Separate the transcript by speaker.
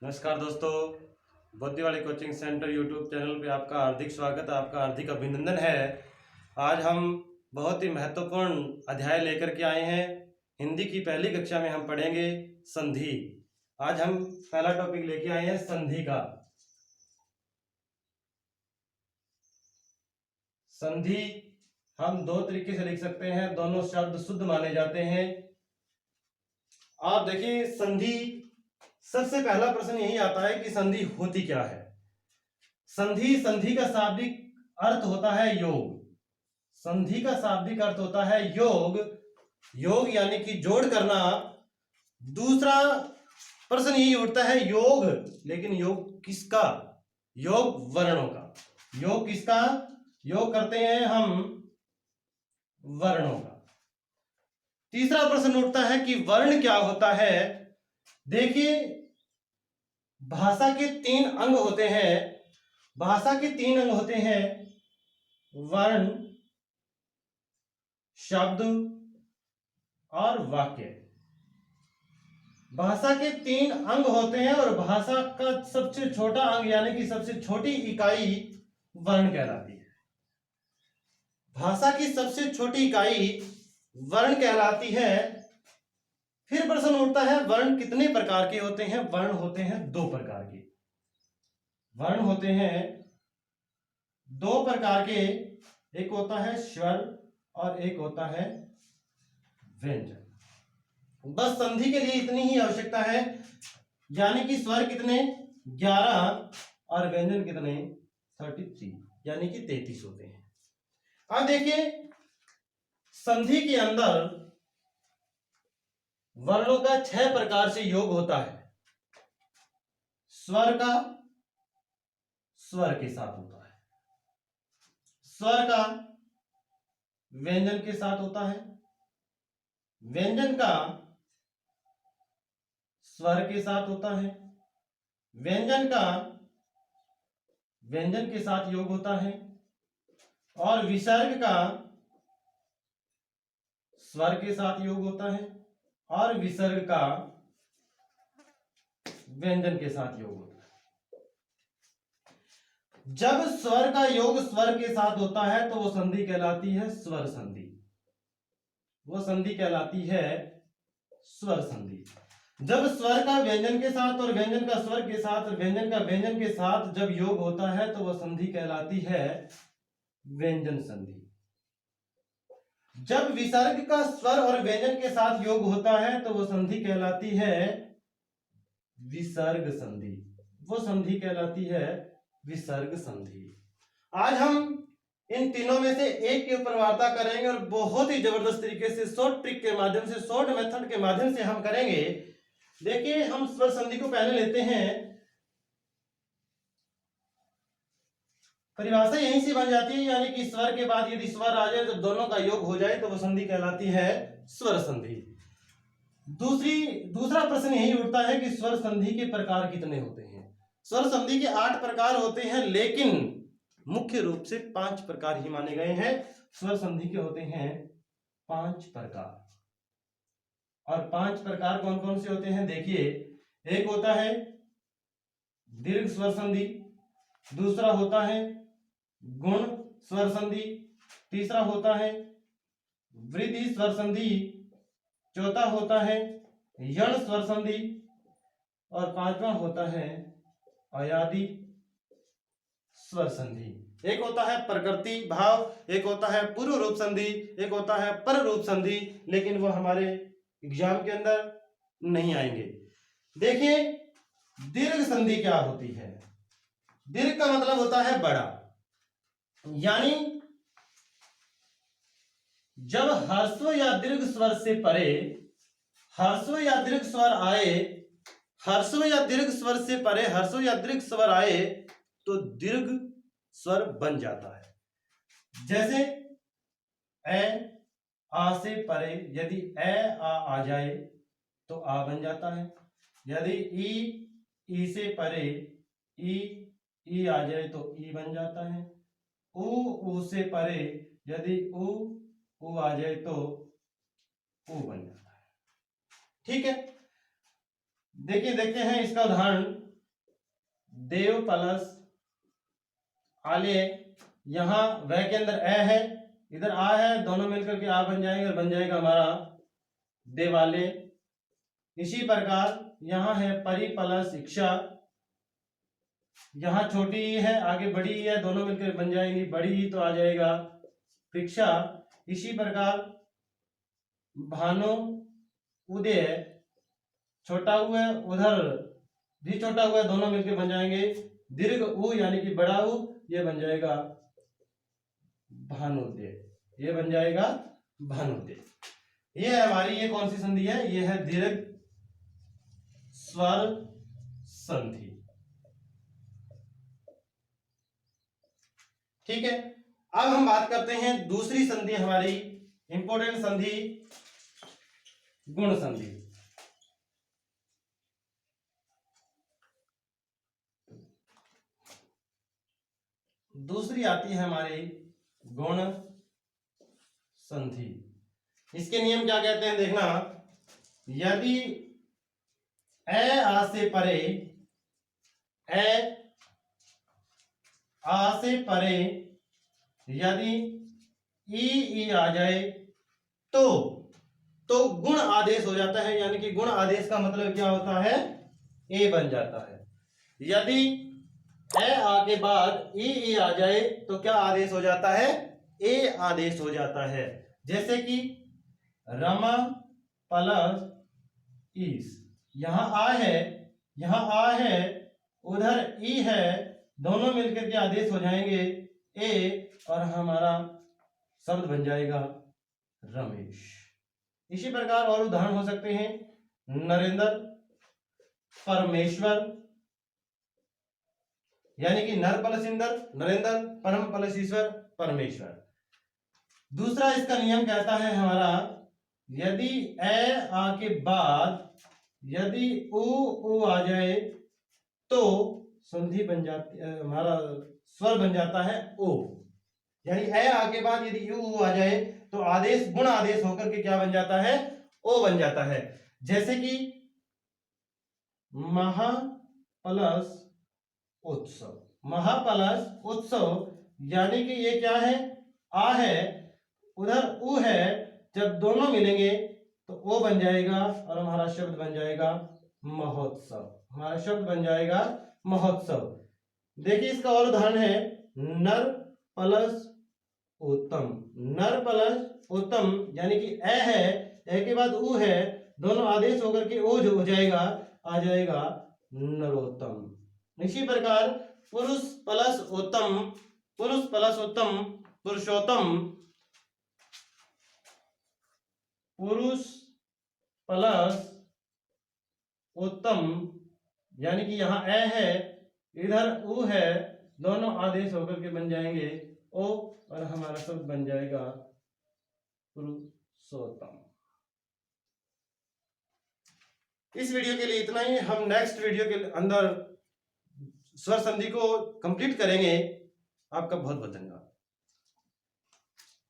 Speaker 1: नमस्कार दोस्तों, बुद्धिवाड़ी coaching centre YouTube channel पे आपका हार्दिक स्वागत, आपका हार्दिक अभिनंदन है। आज हम बहुत ही महत्वपूर्ण अध्याय लेकर के आए हैं। हिंदी की पहली कक्षा में हम पढ़ेंगे संधि। आज हम पहला टॉपिक लेके आए हैं संधि का। संधि हम दो तरीके से लिख सकते हैं, दोनों शब्द शुद्ध माने जाते हैं। आप देखिए, संधि सबसे पहला प्रश्न यही आता है कि संधि होती क्या है। संधि का शाब्दिक अर्थ होता है योग। संधि का शाब्दिक अर्थ होता है योग। योग यानी कि जोड़ करना। दूसरा प्रश्न यही उठता है योग, लेकिन योग किसका? योग वर्णों का। योग किसका? योग करते हैं हम वर्णों का। तीसरा प्रश्न उठता है कि वर्ण क्या होता है। देखिए, भाषा के तीन अंग होते हैं। भाषा के तीन अंग होते हैं, वर्ण, शब्द और वाक्य। भाषा के तीन अंग होते हैं और भाषा का सबसे छोटा अंग यानी कि सबसे छोटी इकाई वर्ण कहलाती है। भाषा की सबसे छोटी इकाई वर्ण कहलाती है। फिर प्रश्न उठता है वर्ण कितने प्रकार के होते हैं। वर्ण होते हैं दो प्रकार के। वर्ण होते हैं दो प्रकार के, एक होता है स्वर और एक होता है व्यंजन। बस संधि के लिए इतनी ही आवश्यकता है, यानी कि स्वर कितने 11 और व्यंजन कितने 33 यानी कि 33 होते हैं। अब देखिए, संधि के अंदर वर्णों का 6 प्रकार से योग होता है। स्वर का स्वर के साथ होता है, स्वर का व्यंजन के साथ होता है, व्यंजन का स्वर के साथ होता है, व्यंजन का व्यंजन के साथ योग होता है, और विसर्ग का स्वर के साथ योग होता है, और विसर्ग का व्यंजन के साथ योग होता है। जब स्वर का योग स्वर के साथ होता है तो वो संधि कहलाती है स्वर संधि। वो संधि कहलाती है स्वर संधि। जब स्वर का व्यंजन के साथ और व्यंजन का स्वर के साथ और व्यंजन का व्यंजन के साथ जब योग होता है तो वह संधि कहलाती है व्यंजन संधि। जब विसर्ग का स्वर और व्यंजन के साथ योग होता है तो वह संधि कहलाती है विसर्ग संधि। वो संधि कहलाती है विसर्ग संधि। आज हम इन तीनों में से एक के ऊपर वार्ता करेंगे और बहुत ही जबरदस्त तरीके से शॉर्ट ट्रिक के माध्यम से, शॉर्ट मेथड के माध्यम से हम करेंगे। देखिए, हम स्वर संधि को पहले लेते हैं। परिभाषा यहीं से बन जाती है, यानी कि स्वर के बाद यदि स्वर आ जाए, जब दोनों का योग हो जाए तो वह संधि कहलाती है स्वर संधि। दूसरा प्रश्न यही उठता है कि स्वर संधि के प्रकार कितने होते हैं। स्वर संधि के 8 प्रकार होते हैं, लेकिन मुख्य रूप से 5 प्रकार ही माने गए हैं। स्वर संधि के होते हैं 5 प्रकार। और 5 प्रकार कौन कौन से होते हैं देखिए, एक होता है दीर्घ स्वर संधि, दूसरा होता है गुण स्वर संधि, तीसरा होता है वृद्धि स्वर संधि, चौथा होता है यण स्वर संधि, और पांचवा होता है अयादि स्वर संधि। एक होता है प्रकृति भाव, एक होता है पूर्व रूप संधि, एक होता है पर रूप संधि, लेकिन वो हमारे एग्जाम के अंदर नहीं आएंगे। देखिए, दीर्घ संधि क्या होती है। दीर्घ का मतलब होता है बड़ा, यानी जब ह्रस्व या दीर्घ स्वर से परे ह्रस्व या दीर्घ स्वर आए, ह्रस्व या दीर्घ स्वर से परे ह्रस्व या दीर्घ स्वर आए तो दीर्घ स्वर बन जाता है। जैसे ए, आ से परे यदि ए आ जाए तो आ बन जाता है। यदि ई से परे ई आ जाए तो ई बन जाता है। ऊ से परे यदि ऊ आ जाए तो ऊ बन जाता है। ठीक है, देखिए देखते हैं इसका उदाहरण। देव प्लस आले, यहाँ वह के अंदर ए है, इधर आ है, दोनों मिलकर के आ बन जाएंगे और बन जाएगा हमारा देवाले। इसी प्रकार यहाँ है परी प्लस इक्षा, यहाँ छोटी ई है, आगे बड़ी ई है, दोनों मिलकर बन जाएंगी बड़ी ई, तो आ जाएगा परीक्षा। इसी प्रकार भानु उदय, छोटा हुआ है, उधर भी छोटा हुआ है, दोनों मिलकर बन जाएंगे दीर्घ उ यानी कि बड़ा उ, ये बन जाएगा भानुदय, ये बन जाएगा भानुदय। ये है हमारी, ये कौन सी संधि है, ये है दीर्घ स्वर संधि। ठीक है, अब हम बात करते हैं दूसरी संधि हमारी इंपॉर्टेंट संधि, गुण संधि। दूसरी आती है हमारी गुण संधि। इसके नियम क्या कहते हैं देखना, यदि ए आ से परे, ए आ से परे यदि ई आ जाए तो गुण आदेश हो जाता है, यानी कि गुण आदेश का मतलब क्या होता है, ए बन जाता है। यदि ए आ के बाद ई आ जाए तो क्या आदेश हो जाता है, ए आदेश हो जाता है। जैसे कि रमा प्लस ईस, यहाँ आ है, यहाँ आ है, उधर ई है, दोनों मिलकर के आदेश हो जाएंगे ए, और हमारा शब्द बन जाएगा रमेश। इसी प्रकार और उदाहरण हो सकते हैं, नरेंद्र परमेश्वर, यानी कि नर प्लस इंदर नरेंद्र, परम प्लस ईश्वर परमेश्वर। दूसरा इसका नियम कहता है हमारा, यदि ए आ के बाद यदि उ आ जाए तो संधि बन जाती है, हमारा स्वर बन जाता है ओ, यानी ए आ के बाद यदि यू आ जाए तो आदेश गुण आदेश होकर के क्या बन जाता है, ओ बन जाता है। जैसे कि महा प्लस उत्सव, महा प्लस उत्सव, यानी कि ये क्या है, आ है, उधर उ है, जब दोनों मिलेंगे तो ओ बन जाएगा और हमारा शब्द बन जाएगा महोत्सव, हमारा शब्द बन जाएगा महोत्सव। देखिए इसका और उदाहरण है, नर प्लस उत्तम, नर प्लस उत्तम, यानी कि ए है, ए के बाद उ है, दोनों आदेश होकर के ओ जो हो जाएगा, आ जाएगा नरोत्तम। इसी प्रकार पुरुष प्लस उत्तम, पुरुष प्लस उत्तम पुरुषोत्तम, पुरुष प्लस उत्तम, यानी कि यहाँ ए है, इधर उ है, दोनों आदेश होकर के बन जाएंगे ओ, और हमारा शब्द बन जाएगा पुरुषोत्तम। इस वीडियो के लिए इतना ही। हम नेक्स्ट वीडियो के अंदर स्वर संधि को कंप्लीट करेंगे। आपका बहुत बहुत धन्यवाद।